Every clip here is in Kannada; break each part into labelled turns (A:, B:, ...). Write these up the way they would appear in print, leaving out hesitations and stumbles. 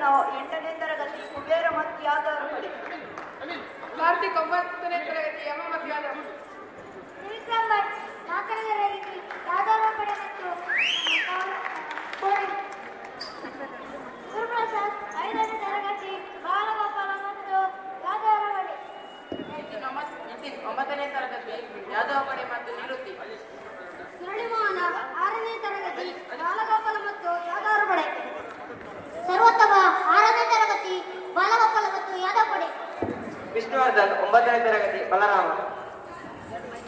A: ನಾವು 8ನೇ ತರಗತಿ ಕುಬೇರ ಮತ್ತು ಯಾದವರ ಪಡೆ.
B: ಕಾರ್ತಿಕ್ 9ನೇ ತರಗತಿ ಯಮ ಮತ್ತು ಯಾದವ.
C: ವಿಕ್ರಮ್ ಭಟ್ 4ನೇ ತರಗತಿ ಯಾದವರ ಪಡೆ ಮತ್ತು ಗುರುಪ್ರಸಾದ್ 5ನೇ ತರಗತಿ ಬಾಲಗೋಪಾಲ ಮತ್ತು ಯಾದವರ ಪಡೆ.
B: ನಿತಿನ್ 9ನೇ ತರಗತಿ ಯಾದವ ಪಡೆ ಮತ್ತು ನಿವೃತ್ತಿ.
C: ಮುರಳಿಮೋಹನ 6ನೇ ತರಗತಿ ಬಾಲಗೋಪಾಲ ಮತ್ತು ಯಾದವರ ಪಡೆ. ಸರ್ವೋತ್ತಮ 6ನೇ ತರಗತಿ ಬಾಲಗೋಪಾಲ ಮತ್ತು ಯಾದವ ಪಡೆ.
D: ವಿಷ್ಣುವರ್ಧನ್ 9ನೇ ತರಗತಿ ಬಲರಾಮ.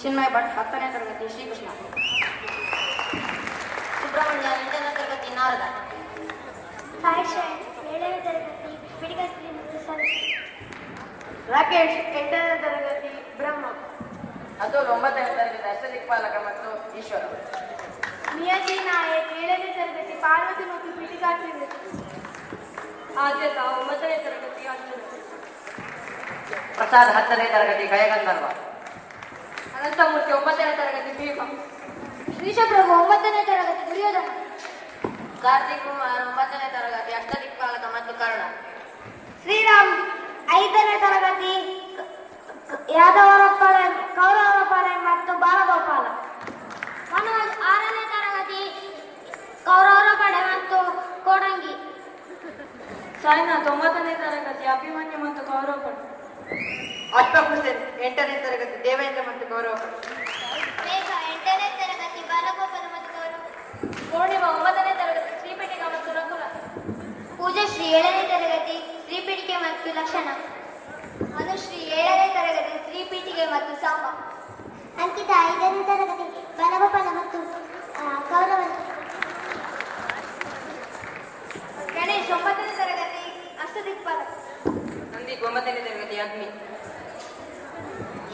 B: ಚಿನ್ಮಯ್ ಭಟ್ 10ನೇ ತರಗತಿ ಶ್ರೀಕೃಷ್ಣ.
A: ಸುಬ್ರಹ್ಮಣ್ಯ 8ನೇ ತರಗತಿ ನಾರದ.
C: ಸಾಯಿಷ 7ನೇ ತರಗತಿ ಪಿಡಿಗಸ್ತ್ರೀ ಮತ್ತು ಸರಸ್ವತಿ.
A: ರಾಕೇಶ್ 8ನೇ ತರಗತಿ ಬ್ರಹ್ಮ.
B: ಅತುಲ್ 9ನೇ ತರಗತಿ ಅಷ್ಟದಿಕ್ಪಾಲಕ ಮತ್ತು ಈಶ್ವರ.
C: ನಿಯತಿ ನಾಯಕ್ 7ನೇ ತರಗತಿ ಪಾರ್ವತಿ ಮತ್ತು ಪಿಡಿಗಾತ್ರಿ.
A: ಆದ್ಯತ 9ನೇ ತರಗತಿ ಅರ್ಜುನ.
D: ಪ್ರಸಾದ್ 10ನೇ ತರಗತಿ ಗಯಗಂಧರ್ವ.
B: ಅನಂತಮೂರ್ತಿ 9ನೇ ತರಗತಿ ಭೀಮ.
C: ಶ್ರೀಶಪ್ರಭು 9ನೇ ತರಗತಿ ದುರ್ಯೋಧನ.
B: ಕಾರ್ತಿಕ್ ಕುಮಾರ್ 9ನೇ ತರಗತಿ ಅಷ್ಟದಿಕ್ಪಾಲಕ ಮತ್ತು ಕರ್ಣ.
C: ಶ್ರೀರಾಮ್ 5ನೇ ತರಗತಿ ಯಾದವರ ಪಡೆ ಕೌರವರ ಪಡೆ ಮತ್ತು ಬಾಲಗೋಪಾಲ. ಮನೋಜ್ 6ನೇ ತರಗತಿ ಕೌರವರ ಪಡೆ ಮತ್ತು ಕೋಡಂಗಿ.
A: ಸಾಯಿನಾಥ್ 9ನೇ ತರಗತಿ ಅಭಿಮನ್ಯು ಮತ್ತು ಕೌರವ ಪಡೆ.
D: ಅಶ್ಫಾಕ್ ಹುಸೇನ್ 8ನೇ ತರಗತಿ ದೇವೇಂದ್ರ ಮತ್ತು ಗೌರವ.
C: ಮೇಘ 8ನೇ ತರಗತಿ ಬಾಲಗೋಪಾಲ ಮತ್ತು ಕೌರವ.
A: ಪೂರ್ಣಿಮಾ 9ನೇ ತರಗತಿ ಶ್ರೀಪೀಠಿಕಾ ಮತ್ತು ರಘುಲ.
C: ಪೂಜಶ್ರೀ 7ನೇ ತರಗತಿ ಶ್ರೀಪೀಠಿಕೆ ಮತ್ತು ಲಕ್ಷಣ. ಅನುಶ್ರೀ 7ನೇ ತರಗತಿ ಶ್ರೀಪೀಠಿಕೆ ಮತ್ತು ಸಾಂಬ. ಅಂಕಿತಾ 5ನೇ ತರಗತಿ ಬಾಲಗೋಪಾಲ ಮತ್ತು ಕೌರವ. ಗಣೇಶ್ 9ನೇ ತರಗತಿ ಅಷ್ಟದಿಕ್ಪಾಲಕ.
B: ನಂದೀಪ್ 9ನೇ ತರಗತಿ ಅಗ್ನಿ.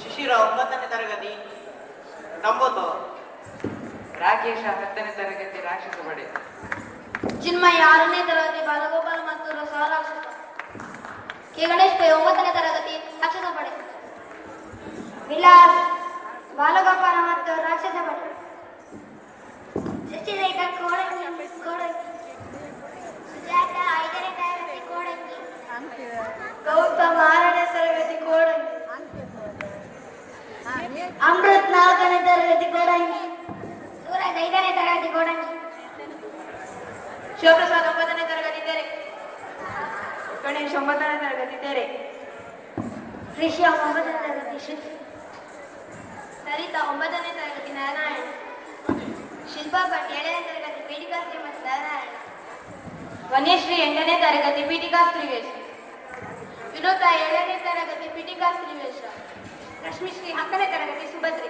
D: ಶಿಶಿರ 9ನೇ ತರಗತಿ ಕಂಬೋತ್ಸವ. ರಾಕೇಶ 10ನೇ ತರಗತಿ ರಾಕ್ಷಸ ಪಡೆ.
A: ಚಿನ್ಮಯ 6ನೇ ತರಗತಿ ಬಾಲಗೋಪಾಲ ಮತ್ತು ಸಹರಾಕ್ಷಸ.
C: ಕೆ ಗಣೇಶ್ 9ನೇ ತರಗತಿ ರಾಕ್ಷಸ ಪಡೆ. ವಿಲಾಸ್ ಬಾಲಗೋಪಾಲ ಮತ್ತು ರಾಕ್ಷಸ ಪಡೆ. ಶಶಿರೇಖ ಕೋಡಂಗಿ. ಸುಜಾತ 5ನೇ ತರಗತಿ ಕೋಡಂಗಿ.
A: ಗೌತಮ್ 6ನೇ ತರಗತಿ ಕೋಡಂಗಿ. ಅಮೃತ್ 4ನೇ ತರಗತಿ ಕೋಡಂಗಿ.
C: ಸೂರಜ್ 5ನೇ ತರಗತಿ ಕೋಡಂಗಿ.
A: ಶಿವಪ್ರಸಾದ್ 9ನೇ ತರಗತಿ ತೆರೆ. ಗಣೇಶ್ 9ನೇ ತರಗತಿ ತೆರೆ.
C: ರಿಷಿಯಾ 9ನೇ ತರಗತಿ ಶ್ರುತಿ.
A: ಸರಿತಾ 9ನೇ ತರಗತಿ ನಾರಾಯಣ.
C: ಶಿಲ್ಪಾ ಭಟ್ 7ನೇ ತರಗತಿ ಪೀಠಿಕಾಸ್ತ್ರೀ ಮತ್ತು ನಾರಾಯಣ.
A: ವನ್ಯಶ್ರೀ 8ನೇ ತರಗತಿ ಪೀಠಿಕಾಸ್ತ್ರೀ ವೇಷ. ವಿನೋದ 7ನೇ ತರಗತಿ ಪೀಠಿಕಾಸ್ತ್ರೀ ವೇಷ.
C: ರಶ್ಮಿಶ್ರೀ 10ನೇ ತರಗತಿ ಸುಭದ್ರಿ.